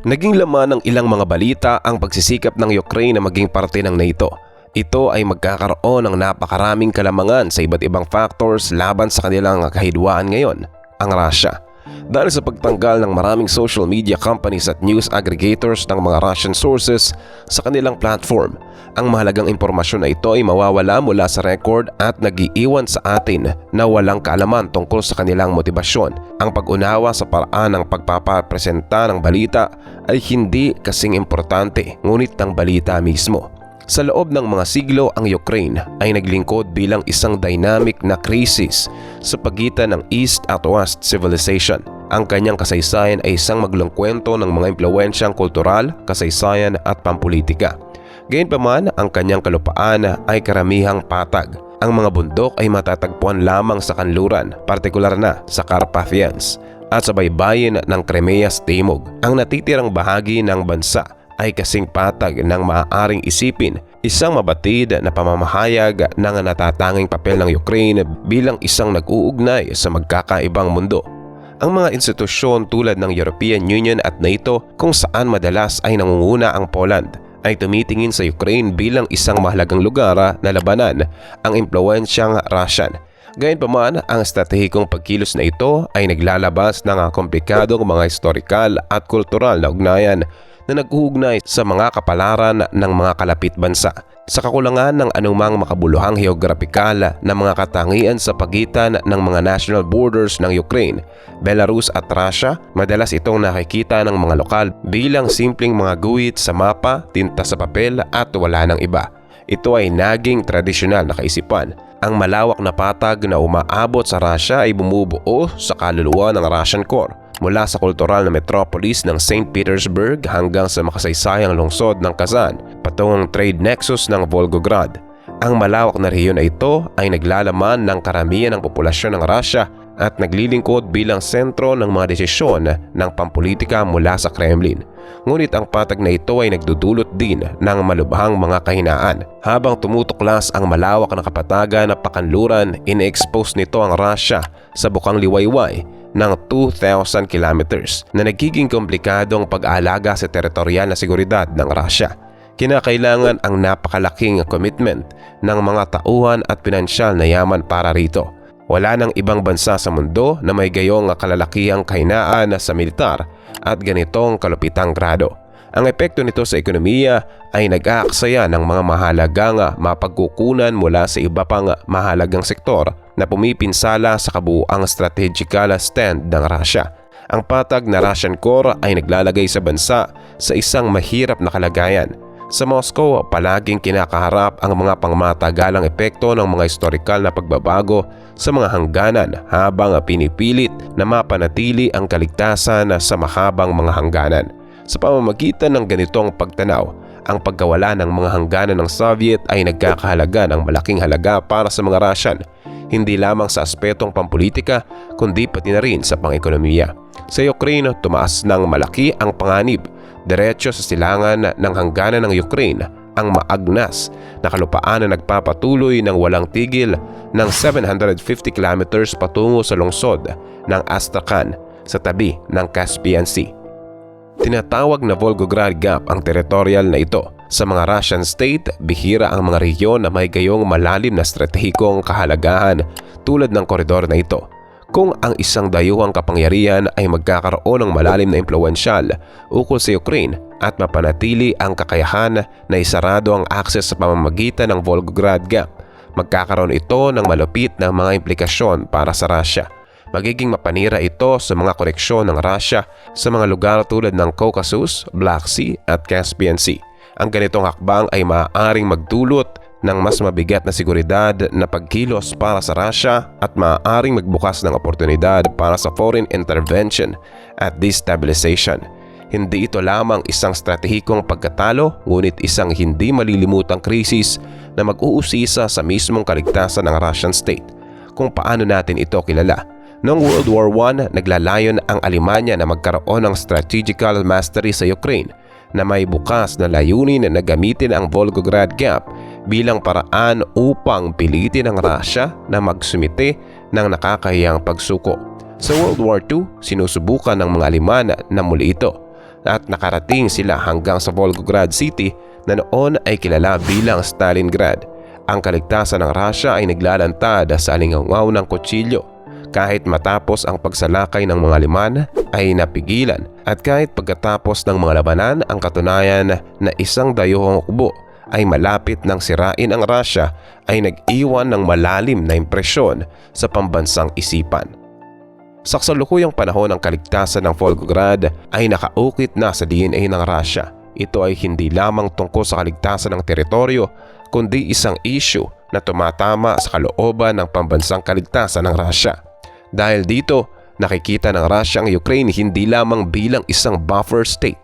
Naging laman ng ilang mga balita ang pagsisikap ng Ukraine na maging parte ng NATO. Ito ay magkakaroon ng napakaraming kalamangan sa iba't ibang factors laban sa kanilang kahidwaan ngayon, ang Russia. Dahil sa pagtanggal ng maraming social media companies at news aggregators ng mga Russian sources sa kanilang platform, ang mahalagang impormasyon na ito ay mawawala mula sa record at nag-iiwan sa atin na walang kaalaman tungkol sa kanilang motibasyon. Ang pag-unawa sa paraan ng pagpapapresenta ng balita ay hindi kasing importante, ngunit ang balita mismo. Sa loob ng mga siglo, ang Ukraine ay naglingkod bilang isang dynamic na krisis sa pagitan ng East at West civilization. Ang kanyang kasaysayan ay isang magulong kwento ng mga impluwensyang kultural, kasaysayan at pampulitika. Gayunpaman, ang kanyang kalupaan ay karamihang patag. Ang mga bundok ay matatagpuan lamang sa kanluran, partikular na sa Carpathians at sa baybayin ng Crimea sa timog. Ang natitirang bahagi ng bansa ay kasing patag ng maaaring isipin isang mabatid na pamamahayag ng natatanging papel ng Ukraine bilang isang nag-uugnay sa magkakaibang mundo. Ang mga institusyon tulad ng European Union at NATO, kung saan madalas ay nangunguna ang Poland, ay tumitingin sa Ukraine bilang isang mahalagang lugar na labanan ang impluwensyang Russian. Gayunpaman, ang estratehikong pagkilos na ito ay naglalabas ng komplikadong mga historikal at kultural na ugnayan na nag-uugnay sa mga kapalaran ng mga kalapit bansa. Sa kakulangan ng anumang makabuluhang heograpikal na mga katangian sa pagitan ng mga national borders ng Ukraine, Belarus at Russia, madalas itong nakikita ng mga lokal bilang simpleng mga guhit sa mapa, tinta sa papel at wala ng iba. Ito ay naging tradisyonal na kaisipan. Ang malawak na patag na umaabot sa Russia ay bumubuo sa kaluluwa ng Russian core, mula sa kultural na metropolis ng St. Petersburg hanggang sa makasaysayang lungsod ng Kazan, patungong trade nexus ng Volgograd. Ang malawak na rehiyon na ito ay naglalaman ng karamihan ng populasyon ng Russia at naglilingkod bilang sentro ng mga desisyon ng pampulitika mula sa Kremlin. Ngunit ang patag na ito ay nagdudulot din ng malubhang mga kahinaan. Habang tumutuklas ang malawak na kapatagan na pakanluran, ine-expose nito ang Russia sa bukang liwayway ng 2,000 kilometers na nagiging komplikadong pag-aalaga sa teritorial na seguridad ng Russia. Kinakailangan ang napakalaking commitment ng mga tauhan at pinansyal na yaman para rito. Wala nang ibang bansa sa mundo na may gayong kalalakihang kahinaan sa militar at ganitong kalupitang grado. Ang epekto nito sa ekonomiya ay nag-aaksaya ng mga mahalagang mapagkukunan mula sa iba pang mahalagang sektor na pumipinsala sa kabuuang strategical stand ng Russia. Ang patag na Russian core ay naglalagay sa bansa sa isang mahirap na kalagayan. Sa Moscow, palaging kinakaharap ang mga pangmatagalang epekto ng mga historikal na pagbabago sa mga hangganan habang pinipilit na mapanatili ang kaligtasan sa mahabang mga hangganan. Sa pamamagitan ng ganitong pagtanaw, ang pagkawala ng mga hangganan ng Soviet ay nagkakahalaga ng malaking halaga para sa mga Russian, hindi lamang sa aspetong pampulitika kundi pati na rin sa pang-ekonomiya. Sa Ukraine, tumaas ng malaki ang panganib. Diretso sa silangan ng hangganan ng Ukraine ang maagnas na kalupaan na nagpapatuloy ng walang tigil ng 750 kilometers patungo sa lungsod ng Astrakhan sa tabi ng Caspian Sea. Tinatawag na Volgograd Gap ang teritorial na ito. Sa mga Russian state, bihira ang mga rehiyon na may gayong malalim na estratehikong kahalagahan tulad ng koridor na ito. Kung ang isang dayuhang kapangyarihan ay magkakaroon ng malalim na impluwensyal ukol sa Ukraine at mapanatili ang kakayahan na isarado ang akses sa pamamagitan ng Volgograd Gap, magkakaroon ito ng malupit na mga implikasyon para sa Russia. Magiging mapanira ito sa mga koneksyon ng Russia sa mga lugar tulad ng Caucasus, Black Sea at Caspian Sea. Ang ganitong hakbang ay maaaring magdulot ng mas mabigat na seguridad na pagkilos para sa Russia at maaaring magbukas ng oportunidad para sa foreign intervention at destabilization. Hindi ito lamang isang stratehikong pagkatalo, ngunit isang hindi malilimutang krisis na mag-uusisa sa mismong kaligtasan ng Russian state. Kung paano natin ito kilala? Noong World War I, naglalayon ang Alemanya na magkaroon ng strategical mastery sa Ukraine na may bukas na layunin na gamitin ang Volgograd Gap bilang paraan upang pilitin ang Russia na magsumite ng nakakahiyang pagsuko. Sa World War II, sinusubukan ng mga Aleman na muli ito. at nakarating sila hanggang sa Volgograd City na noon ay kilala bilang Stalingrad. Ang kaligtasan ng Russia ay naglalantad sa alingaw ng kutsilyo. Kahit matapos ang pagsalakay ng mga liman ay napigilan, at kahit pagkatapos ng mga labanan ang katunayan na isang dayuhang hukbo ay malapit ng sirain ang Russia, ay nag-iwan ng malalim na impresyon sa pambansang isipan. Sa kasalukuyang panahon ng kaligtasan ng Volgograd ay nakaukit na sa DNA ng Russia. Ito ay hindi lamang tungkol sa kaligtasan ng teritoryo, kundi isang issue na tumatama sa kalooban ng pambansang kaligtasan ng Russia. Dahil dito, nakikita ng Russia ang Ukraine hindi lamang bilang isang buffer state,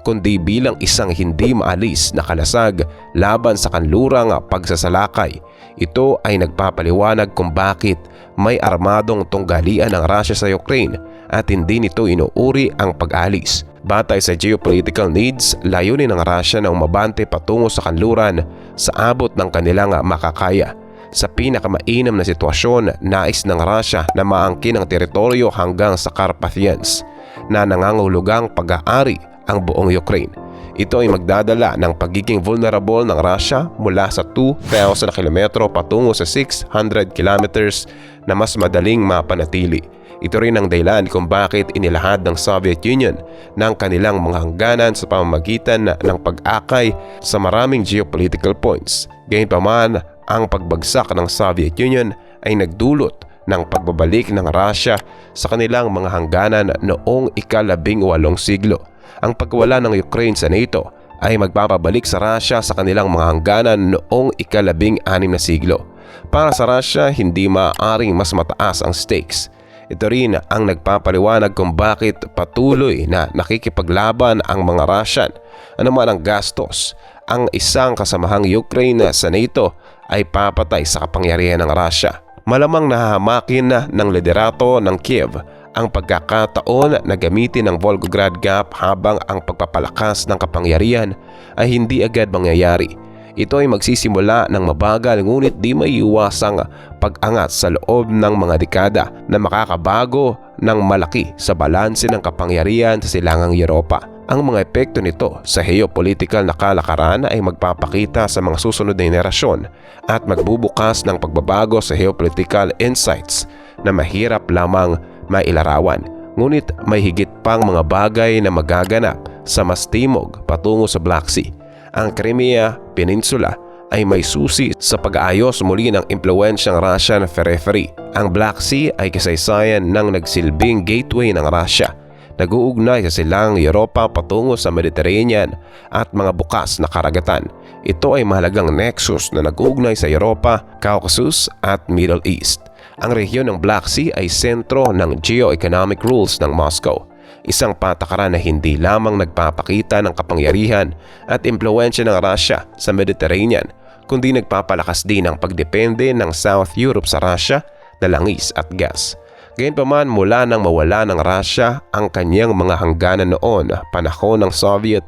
kundi bilang isang hindi maalis na kalasag laban sa kanlurang pagsasalakay. Ito ay nagpapaliwanag kung bakit may armadong tunggalian ng Russia sa Ukraine at hindi nito inuuri ang pag-alis. Batay sa geopolitical needs, layunin ng Russia na umabante patungo sa kanluran sa abot ng kanilang makakaya. Sa pinakamainam na sitwasyon, nais ng Russia na maangkin ang teritoryo hanggang sa Carpathians na nangangahulugang pag-aari ang buong Ukraine. Ito ay magdadala ng pagiging vulnerable ng Russia mula sa 2,000 kilometro patungo sa 600 kilometers na mas madaling mapanatili. Ito rin ang dahilan kung bakit inilahad ng Soviet Union ng kanilang mga hangganan sa pamamagitan ng pag-akay sa maraming geopolitical points. Gayunpaman, ang pagbagsak ng Soviet Union ay nagdulot ng pagbabalik ng Russia sa kanilang mga hangganan noong ika-18 siglo. Ang pagwala ng Ukraine sa NATO ay magpapabalik sa Russia sa kanilang mga hangganan noong ika-16 na siglo. Para sa Russia, hindi maaaring mas mataas ang stakes. Ito rin ang nagpapaliwanag kung bakit patuloy na nakikipaglaban ang mga Russian. Ano man ang gastos, ang isang kasamahang Ukraine sa NATO ay papatay sa kapangyarihan ng Russia. Malamang nahahamakin na ng liderato ng Kiev ang pagkakataon na gamitin ang Volgograd Gap habang ang pagpapalakas ng kapangyarihan ay hindi agad mangyayari. Ito ay magsisimula ng mabagal ngunit di maiiwasang pag-angat sa loob ng mga dekada na makakabago ng malaki sa balanse ng kapangyarihan sa silangang Europa. Ang mga epekto nito sa geopolitical na kalakaran ay magpapakita sa mga susunod na henerasyon at magbubukas ng pagbabago sa geopolitical insights na mahirap lamang mailarawan. Ngunit may higit pang mga bagay na magaganap sa mas timog patungo sa Black Sea. Ang Crimea Peninsula ay may susi sa pag-aayos muli ng impluensyang Russian periphery. Ang Black Sea ay kasaysayan ng nagsilbing gateway ng Russia. Nag-uugnay sa silangang Europa patungo sa Mediterranean at mga bukas na karagatan. Ito ay mahalagang nexus na nag-uugnay sa Europa, Caucasus at Middle East. Ang rehiyon ng Black Sea ay sentro ng geo-economic rules ng Moscow. Isang patakaran na hindi lamang nagpapakita ng kapangyarihan at impluensya ng Russia sa Mediterranean, kundi nagpapalakas din ang pagdepende ng South Europe sa Russia na langis at gas. Gayunpaman, mula nang mawala ng Russia ang kanyang mga hangganan noon, panahon ng Soviet,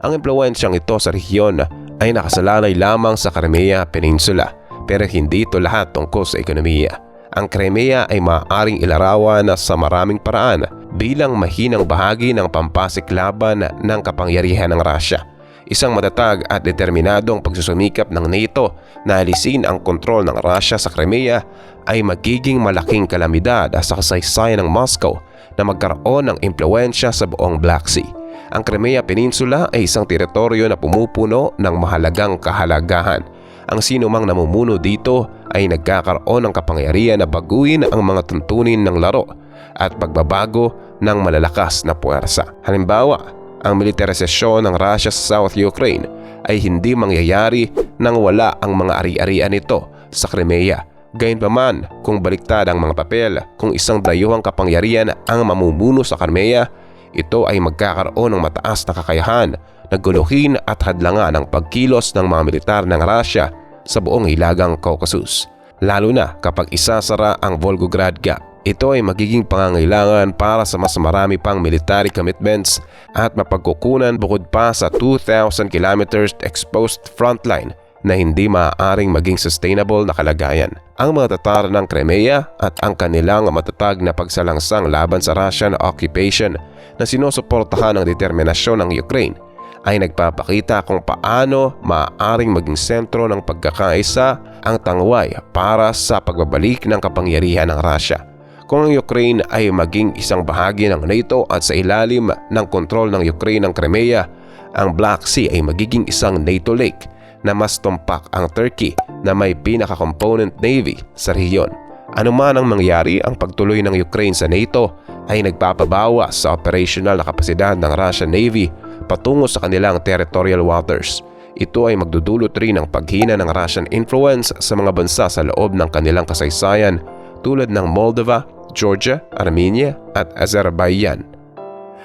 ang impluensyang ito sa rehiyon ay nakasalalay lamang sa Crimea Peninsula, pero hindi ito lahat tungkol sa ekonomiya. Ang Crimea ay maaaring ilarawan sa maraming paraan bilang mahinang bahagi ng pampasiklaban ng kapangyarihan ng Russia. Isang matatag at determinadong pagsusumikap ng NATO na alisin ang kontrol ng Russia sa Crimea ay magiging malaking kalamidad sa kasaysayan ng Moscow na magkaroon ng impluensya sa buong Black Sea. Ang Crimea Peninsula ay isang teritoryo na pumupuno ng mahalagang kahalagahan. Ang sinumang namumuno dito ay nagkakaroon ng kapangyarihan na baguhin ang mga tuntunin ng laro at pagbabago ng malalakas na puwersa. Halimbawa, ang militarisasyon ng Russia sa South Ukraine ay hindi mangyayari nang wala ang mga ari-arian nito sa Crimea. Gayunpaman, kung baliktad ang mga papel, kung isang dayuhang kapangyarihan ang mamumuno sa Crimea, ito ay magkakaroon ng mataas na kakayahan na guluhin at hadlangan ang pagkilos ng mga militar ng Russia sa buong hilagang Caucasus. Lalo na kapag isasara ang Volgograd Gap. Ito ay magiging pangangailangan para sa mas marami pang military commitments at mapagkukunan bukod pa sa 2,000 kilometers exposed frontline na hindi maaaring maging sustainable na kalagayan. Ang mga Tatar ng Crimea at ang kanilang matatag na pagsalangsang laban sa Russian occupation na sinusuportahan ng determinasyon ng Ukraine ay nagpapakita kung paano maaaring maging sentro ng pagkakaisa ang tangway para sa pagbabalik ng kapangyarihan ng Russia. Kung ang Ukraine ay maging isang bahagi ng NATO at sa ilalim ng kontrol ng Ukraine ng Crimea, ang Black Sea ay magiging isang NATO lake na mas tumpak ang Turkey na may pinaka-component navy sa rehiyon. Ano man ang mangyari, ang pagtuloy ng Ukraine sa NATO ay nagpapabawas sa operational na kapasidad ng Russian Navy patungo sa kanilang territorial waters. Ito ay magdudulot rin ng paghina ng Russian influence sa mga bansa sa loob ng kanilang kasaysayan tulad ng Moldova, Georgia, Armenia at Azerbaijan.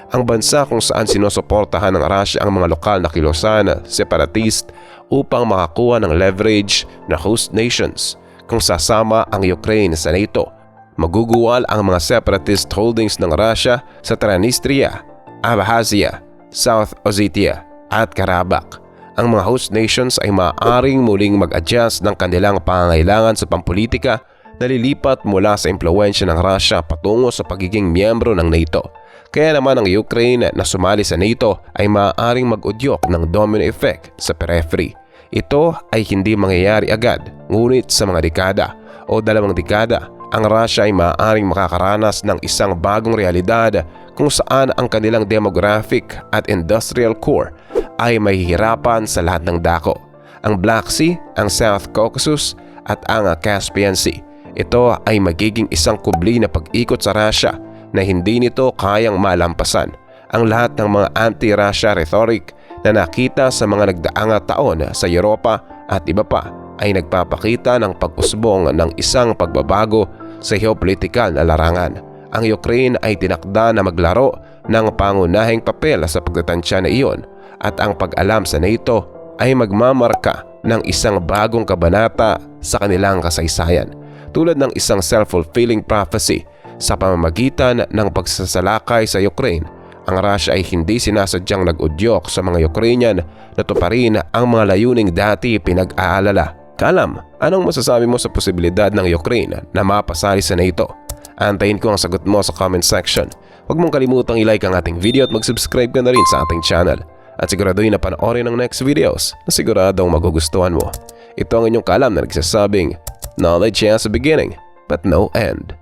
Ang bansa kung saan sinusuportahan ng Russia ang mga lokal na kilusan separatist upang makakuha ng leverage na host nations. Kung sasama ang Ukraine sa NATO, maguguwal ang mga separatist holdings ng Russia sa Transnistria, Abkhazia, South Ossetia at Karabakh. Ang mga host nations ay maaaring muling mag-adjust ng kanilang pangangailangan sa pampolitika na lilipat mula sa impluwensya ng Russia patungo sa pagiging miyembro ng NATO. Kaya naman ang Ukraine na sumali sa NATO ay maaaring mag-udyok ng domino effect sa periphery. Ito ay hindi mangyayari agad, ngunit sa mga dekada o 2 dekada, ang Russia ay maaaring makakaranas ng isang bagong realidad kung saan ang kanilang demographic at industrial core ay mahihirapan sa lahat ng dako. Ang Black Sea, ang South Caucasus at ang Caspian Sea. Ito ay magiging isang kubli na pag-ikot sa Russia na hindi nito kayang malampasan. Ang lahat ng mga anti-Russia rhetoric na nakita sa mga nagdaang taon sa Europa at iba pa ay nagpapakita ng pag-usbong ng isang pagbabago sa geopolitikal na larangan. Ang Ukraine ay tinakda na maglaro ng pangunahing papel sa pagtatansya na iyon at ang pag-alam sa NATO ay magmamarka ng isang bagong kabanata sa kanilang kasaysayan. Tulad ng isang self-fulfilling prophecy sa pamamagitan ng pagsasalakay sa Ukraine, ang Russia ay hindi sinasadyang nag-udyok sa mga Ukrainian na tuparin ang mga layuning dati pinag-aalala. Kalam, anong masasabi mo sa posibilidad ng Ukraine na mapasali sa NATO? Antayin ko ang sagot mo sa comment section. Huwag mong kalimutang i-like ang ating video at mag-subscribe ka na rin sa ating channel. At siguraduhin na panoorin ang next videos na siguradong magugustuhan mo. Ito ang inyong kalam na nagsasabing, knowledge has a beginning but no end.